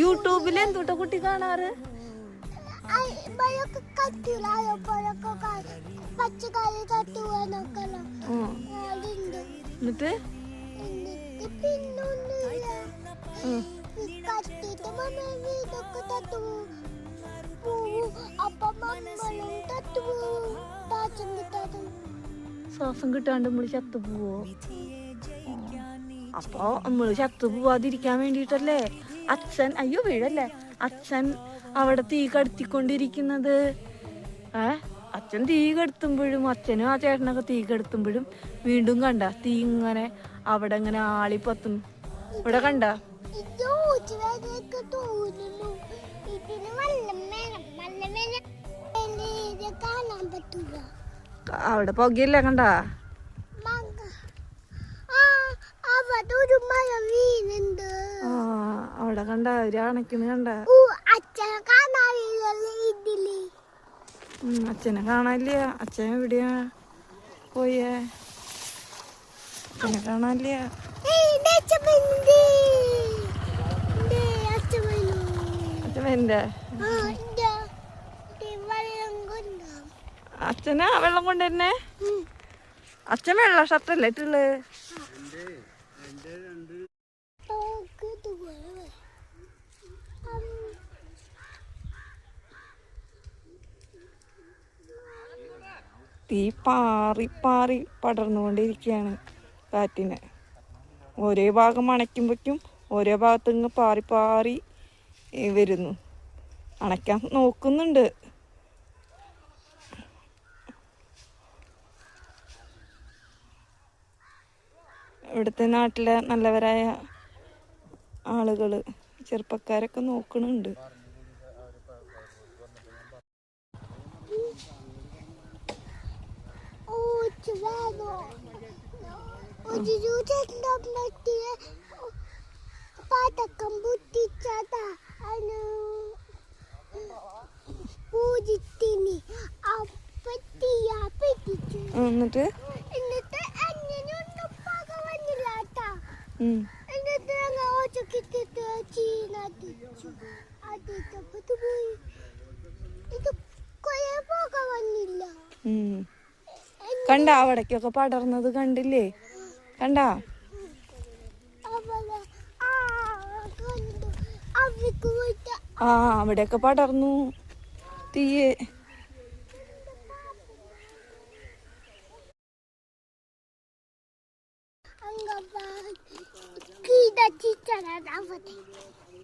യൂട്യൂബിൽ എന്തൂട്ട കുട്ടി കാണാറ്? എന്നിട്ട് ശ്വാസം കിട്ടാണ്ട് നമ്മള് ചത്തുപോവോ? അപ്പൊ നമ്മള് ചത്തുപോവാതിരിക്കാൻ വേണ്ടിട്ടല്ലേ അച്ഛൻ, അയ്യോ വീഴല്ലേ, അച്ഛൻ അവിടെ തീ കടത്തിക്കൊണ്ടിരിക്കുന്നത്. അച്ഛൻ തീ കെടുത്തുമ്പോഴും, അച്ഛനും ആ ചേട്ടനൊക്കെ തീ കെടുത്തുമ്പോഴും വീണ്ടും കണ്ട തീ ഇങ്ങനെ അവിടെ ഇങ്ങനെ ആളിപ്പത്തും. ഇവിടെ കണ്ട അവിടെ പുകയില്ല, കണ്ട അവിടെ കണ്ട ഒരു അണക്കിന് കണ്ട. അച്ഛനെ കാണാനില്ല. അച്ഛൻ എവിടെയാ പോയേ? അച്ഛനെ കാണാനില്ല. അച്ഛൻ്റെ അച്ഛനാ വെള്ളം കൊണ്ടുവരുന്നേ? അച്ഛൻ വെള്ള ഷർട്ടല്ലേ ഇട്ടുള്ളത്? തീ പാറി പാറി പടർന്നുകൊണ്ടിരിക്കുകയാണ് കാറ്റിന്. ഓരോ ഭാഗം അണയ്ക്കുമ്പോഴേക്കും ഓരോ ഭാഗത്ത് നിന്ന് പാറി പാറി വരുന്നു. അണയ്ക്കാൻ നോക്കുന്നുണ്ട്. ഇവിടുത്തെ നാട്ടിലെ നല്ലവരായ ആളുകൾ, ചെറുപ്പക്കാരൊക്കെ നോക്കുന്നുണ്ട്. എന്നിട്ട് കണ്ട അവിടേക്കൊക്കെ പടർന്നത് കണ്ടില്ലേ? കണ്ട അവിടെയൊക്കെ പടർന്നു തീയെ.